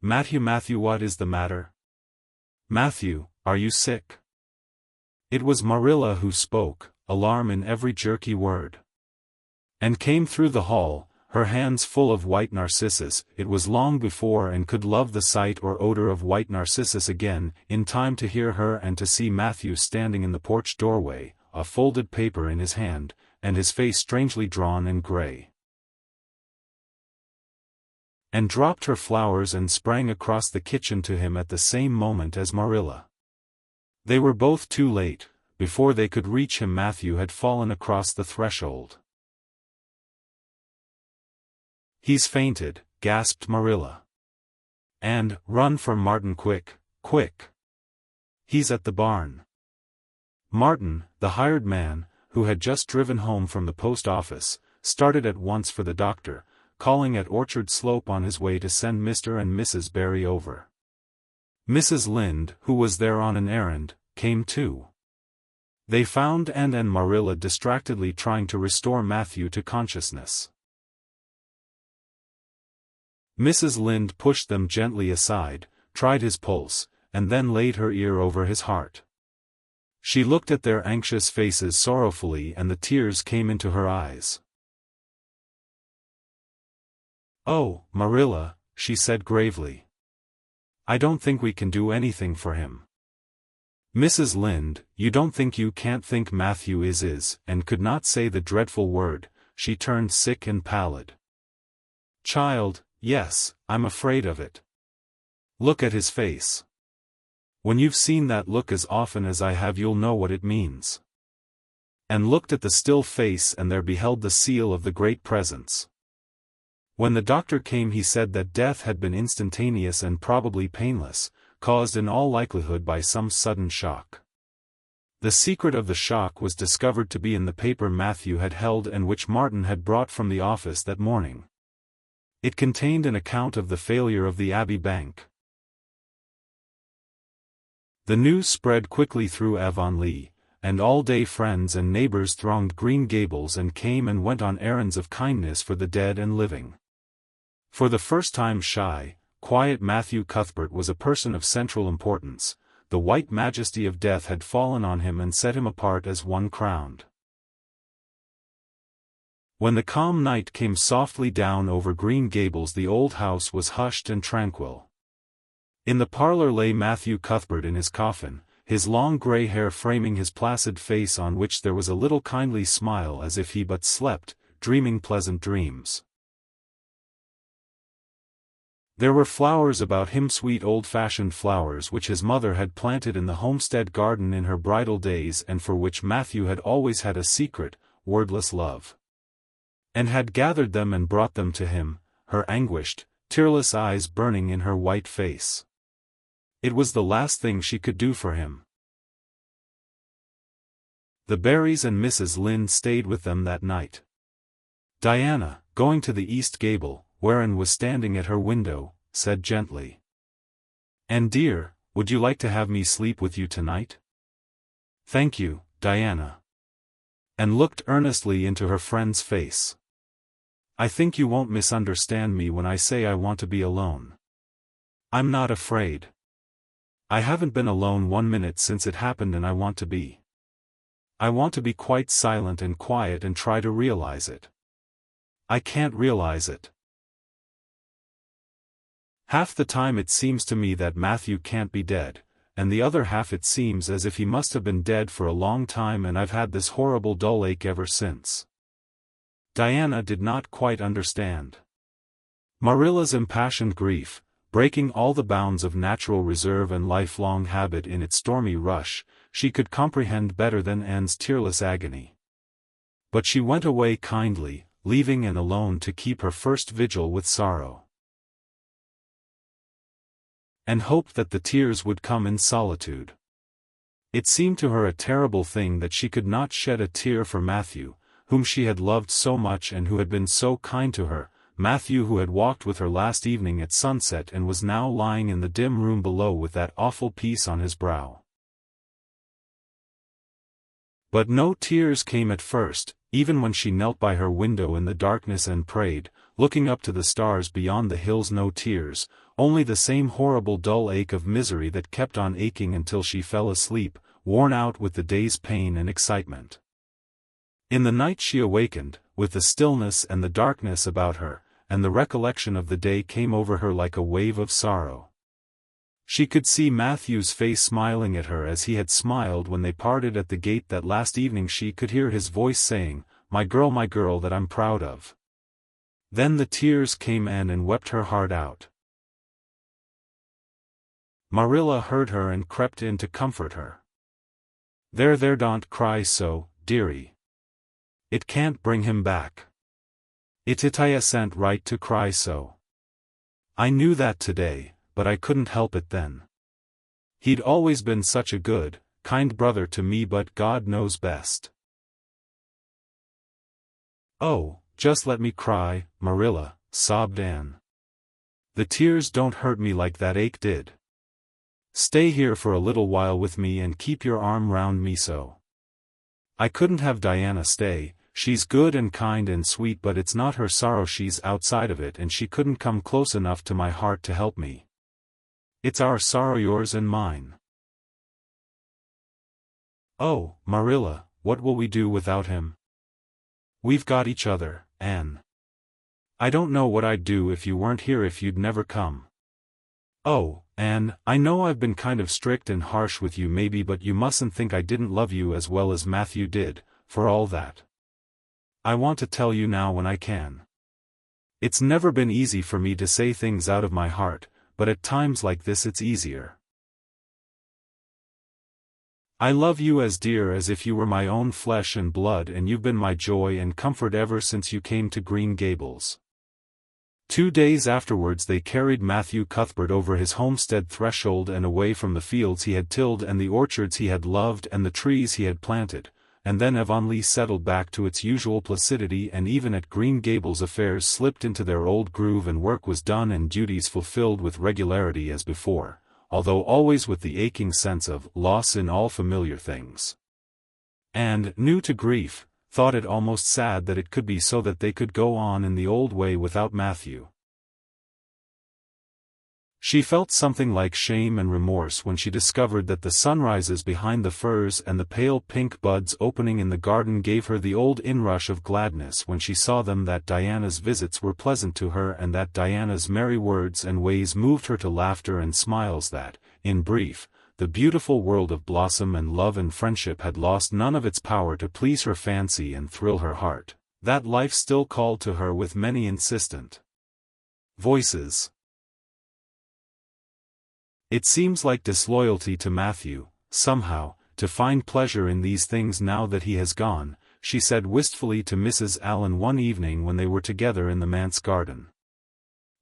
Matthew, what is the matter? Matthew, are you sick?" It was Marilla who spoke, alarm in every jerky word. And came through the hall, her hands full of white narcissus. It was long before Anne could love the sight or odor of white narcissus again, in time to hear her and to see Matthew standing in the porch doorway, a folded paper in his hand, and his face strangely drawn and gray. Anne dropped her flowers and sprang across the kitchen to him at the same moment as Marilla. They were both too late. Before they could reach him, Matthew had fallen across the threshold. "He's fainted," gasped Marilla. "And, run for Martin quick, quick! He's at the barn." Martin, the hired man, who had just driven home from the post office, started at once for the doctor, calling at Orchard Slope on his way to send Mr. and Mrs. Barry over. Mrs. Lynde, who was there on an errand, came too. They found Anne and Marilla distractedly trying to restore Matthew to consciousness. Mrs. Lynde pushed them gently aside, tried his pulse, and then laid her ear over his heart. She looked at their anxious faces sorrowfully, and the tears came into her eyes. "Oh, Marilla," she said gravely. "I don't think we can do anything for him." "Mrs. Lynde, you don't think you can't think Matthew is," and could not say the dreadful word. She turned sick and pallid. "Child, yes, I'm afraid of it. Look at his face. When you've seen that look as often as I have, you'll know what it means." And looked at the still face, and there beheld the seal of the great presence. When the doctor came, he said that death had been instantaneous and probably painless, caused in all likelihood by some sudden shock. The secret of the shock was discovered to be in the paper Matthew had held and which Martin had brought from the office that morning. It contained an account of the failure of the Abbey Bank. The news spread quickly through Avonlea, and all day friends and neighbors thronged Green Gables and came and went on errands of kindness for the dead and living. For the first time shy, quiet Matthew Cuthbert was a person of central importance. The white majesty of death had fallen on him and set him apart as one crowned. When the calm night came softly down over Green Gables, the old house was hushed and tranquil. In the parlor lay Matthew Cuthbert in his coffin, his long gray hair framing his placid face, on which there was a little kindly smile as if he but slept, dreaming pleasant dreams. There were flowers about him, sweet old-fashioned flowers which his mother had planted in the homestead garden in her bridal days, and for which Matthew had always had a secret, wordless love. And had gathered them and brought them to him, her anguished, tearless eyes burning in her white face. It was the last thing she could do for him. The Barrys and Mrs. Lynde stayed with them that night. Diana, going to the east gable, where Anne was standing at her window, said gently, "Anne dear, would you like to have me sleep with you tonight?" "Thank you, Diana." Anne looked earnestly into her friend's face. "I think you won't misunderstand me when I say I want to be alone. I'm not afraid. I haven't been alone 1 minute since it happened, and I want to be. I want to be quite silent and quiet and try to realize it. I can't realize it. Half the time it seems to me that Matthew can't be dead, and the other half it seems as if he must have been dead for a long time, and I've had this horrible dull ache ever since." Diana did not quite understand. Marilla's impassioned grief, breaking all the bounds of natural reserve and lifelong habit in its stormy rush, she could comprehend better than Anne's tearless agony. But she went away kindly, leaving Anne alone to keep her first vigil with sorrow. And hoped that the tears would come in solitude. It seemed to her a terrible thing that she could not shed a tear for Matthew, whom she had loved so much and who had been so kind to her, Matthew who had walked with her last evening at sunset and was now lying in the dim room below with that awful peace on his brow. But no tears came at first, even when she knelt by her window in the darkness and prayed, looking up to the stars beyond the hills. No tears, only the same horrible dull ache of misery that kept on aching until she fell asleep, worn out with the day's pain and excitement. In the night she awakened, with the stillness and the darkness about her, and the recollection of the day came over her like a wave of sorrow. She could see Matthew's face smiling at her as he had smiled when they parted at the gate that last evening. She could hear his voice saying, my girl that I'm proud of." Then the tears came and wept her heart out. Marilla heard her and crept in to comfort her. There, don't cry so, dearie. It can't bring him back. It isn't right to cry so. I knew that today, but I couldn't help it then. He'd always been such a good, kind brother to me, but God knows best. Oh, just let me cry, Marilla, sobbed Anne. The tears don't hurt me like that ache did. Stay here for a little while with me and keep your arm round me so. I couldn't have Diana stay. She's good and kind and sweet, but it's not her sorrow, she's outside of it, and she couldn't come close enough to my heart to help me. It's our sorrow, yours and mine. Oh, Marilla, what will we do without him? We've got each other, Anne. I don't know what I'd do if you weren't here, if you'd never come. Oh, Anne, I know I've been kind of strict and harsh with you maybe, but you mustn't think I didn't love you as well as Matthew did, for all that. I want to tell you now when I can. It's never been easy for me to say things out of my heart, but at times like this it's easier. I love you as dear as if you were my own flesh and blood, and you've been my joy and comfort ever since you came to Green Gables. 2 days afterwards they carried Matthew Cuthbert over his homestead threshold and away from the fields he had tilled and the orchards he had loved and the trees he had planted, and then Avonlea settled back to its usual placidity, and even at Green Gables affairs slipped into their old groove and work was done and duties fulfilled with regularity as before, although always with the aching sense of loss in all familiar things. And, new to grief, thought it almost sad that it could be so, that they could go on in the old way without Matthew. She felt something like shame and remorse when she discovered that the sunrises behind the firs and the pale pink buds opening in the garden gave her the old inrush of gladness when she saw them, that Diana's visits were pleasant to her, and that Diana's merry words and ways moved her to laughter and smiles, that, in brief, the beautiful world of blossom and love and friendship had lost none of its power to please her fancy and thrill her heart, that life still called to her with many insistent voices. It seems like disloyalty to Matthew, somehow, to find pleasure in these things now that he has gone, she said wistfully to Mrs. Allen one evening when they were together in the manse garden.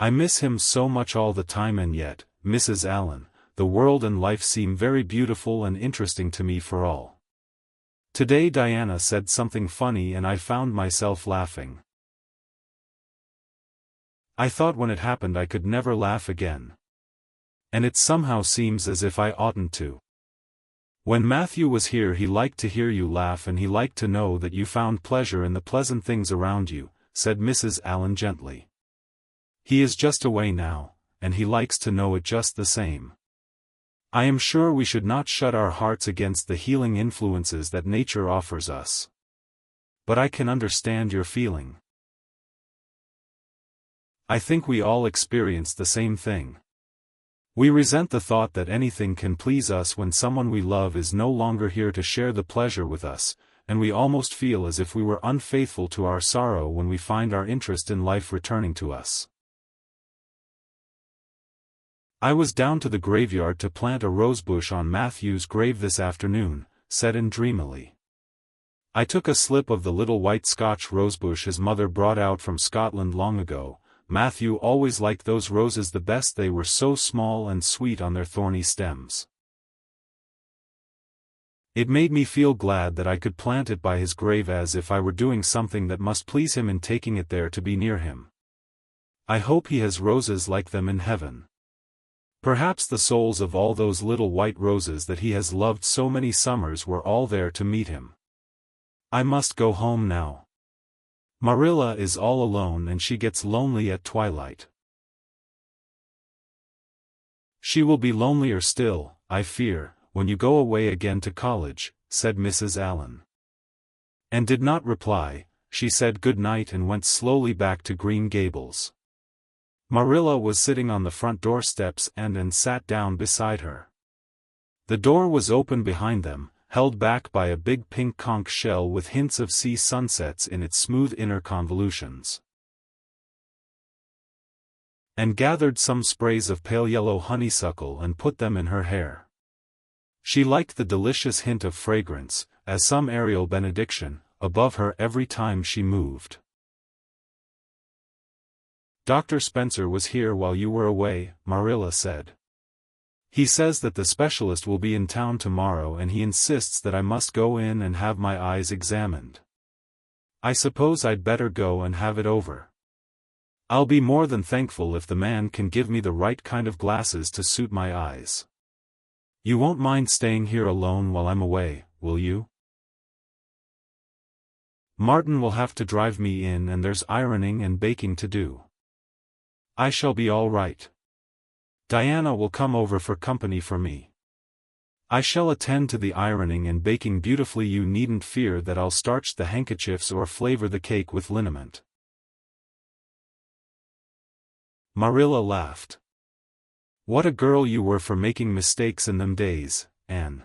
I miss him so much all the time, and yet, Mrs. Allen, the world and life seem very beautiful and interesting to me for all. Today Diana said something funny and I found myself laughing. I thought when it happened I could never laugh again. And it somehow seems as if I oughtn't to. When Matthew was here he liked to hear you laugh, and he liked to know that you found pleasure in the pleasant things around you, said Mrs. Allen gently. He is just away now, and he likes to know it just the same. I am sure we should not shut our hearts against the healing influences that nature offers us. But I can understand your feeling. I think we all experience the same thing. We resent the thought that anything can please us when someone we love is no longer here to share the pleasure with us, and we almost feel as if we were unfaithful to our sorrow when we find our interest in life returning to us. I was down to the graveyard to plant a rosebush on Matthew's grave this afternoon, said Anne dreamily. I took a slip of the little white Scotch rosebush his mother brought out from Scotland long ago. Matthew always liked those roses the best, they were so small and sweet on their thorny stems. It made me feel glad that I could plant it by his grave, as if I were doing something that must please him in taking it there to be near him. I hope he has roses like them in heaven. Perhaps the souls of all those little white roses that he has loved so many summers were all there to meet him. I must go home now. Marilla is all alone and she gets lonely at twilight. She will be lonelier still, I fear, when you go away again to college, said Mrs. Allen. And did not reply. She said good night and went slowly back to Green Gables. Marilla was sitting on the front door steps and sat down beside her. The door was open behind them, held back by a big pink conch shell with hints of sea sunsets in its smooth inner convolutions. And gathered some sprays of pale yellow honeysuckle and put them in her hair. She liked the delicious hint of fragrance, as some aerial benediction, above her every time she moved. Dr. Spencer was here while you were away, Marilla said. He says that the specialist will be in town tomorrow and he insists that I must go in and have my eyes examined. I suppose I'd better go and have it over. I'll be more than thankful if the man can give me the right kind of glasses to suit my eyes. You won't mind staying here alone while I'm away, will you? Martin will have to drive me in and there's ironing and baking to do. I shall be all right. Diana will come over for company for me. I shall attend to the ironing and baking beautifully. You needn't fear that I'll starch the handkerchiefs or flavor the cake with liniment. Marilla laughed. What a girl you were for making mistakes in them days, Anne.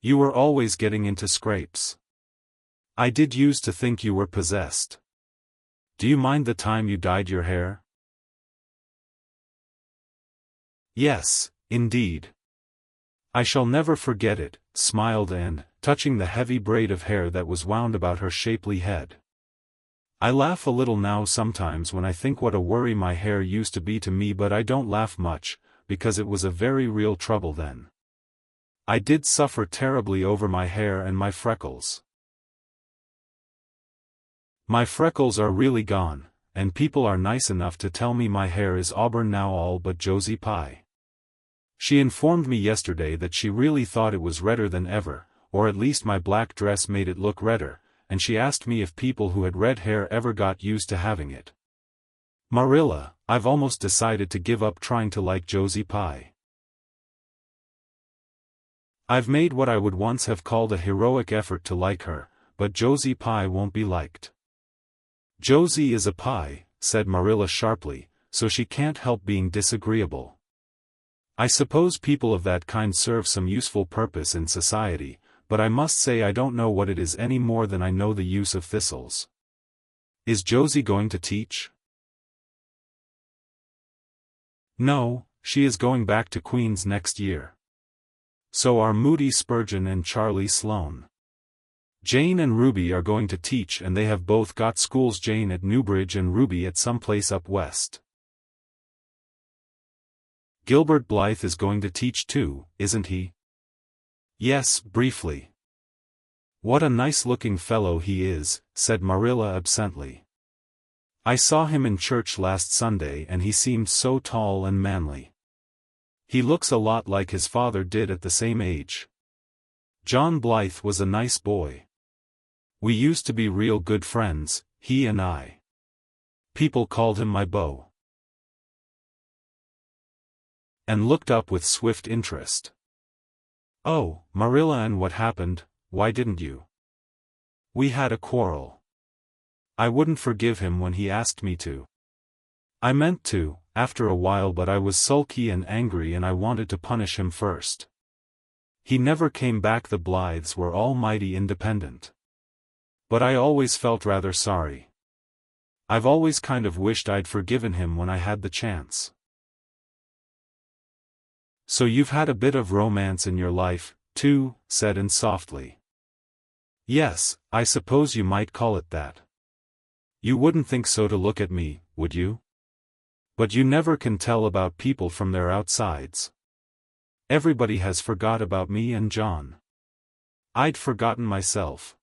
You were always getting into scrapes. I did used to think you were possessed. Do you mind the time you dyed your hair? Yes, indeed. I shall never forget it, smiled Anne, touching the heavy braid of hair that was wound about her shapely head. I laugh a little now sometimes when I think what a worry my hair used to be to me, but I don't laugh much, because it was a very real trouble then. I did suffer terribly over my hair and my freckles. My freckles are really gone, and people are nice enough to tell me my hair is auburn now all but Josie Pye. She informed me yesterday that she really thought it was redder than ever, or at least my black dress made it look redder, and she asked me if people who had red hair ever got used to having it. Marilla, I've almost decided to give up trying to like Josie Pye. I've made what I would once have called a heroic effort to like her, but Josie Pye won't be liked. Josie is a Pye, said Marilla sharply, so she can't help being disagreeable. I suppose people of that kind serve some useful purpose in society, but I must say I don't know what it is any more than I know the use of thistles. Is Josie going to teach? No, she is going back to Queen's next year. So are Moody Spurgeon and Charlie Sloane. Jane and Ruby are going to teach and they have both got schools, Jane at Newbridge and Ruby at some place up west. Gilbert Blythe is going to teach too, isn't he? Yes, briefly. What a nice-looking fellow he is, said Marilla absently. I saw him in church last Sunday and he seemed so tall and manly. He looks a lot like his father did at the same age. John Blythe was a nice boy. We used to be real good friends, he and I. People called him my beau. And looked up with swift interest. Oh, Marilla, and what happened? Why didn't you? We had a quarrel. I wouldn't forgive him when he asked me to. I meant to, after a while, but I was sulky and angry and I wanted to punish him first. He never came back. The Blythes were all mighty independent. But I always felt rather sorry. I've always kind of wished I'd forgiven him when I had the chance. So you've had a bit of romance in your life, too, said Anne softly. Yes, I suppose you might call it that. You wouldn't think so to look at me, would you? But you never can tell about people from their outsides. Everybody has forgot about me and John. I'd forgotten myself.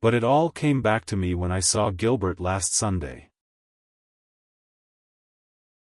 But it all came back to me when I saw Gilbert last Sunday.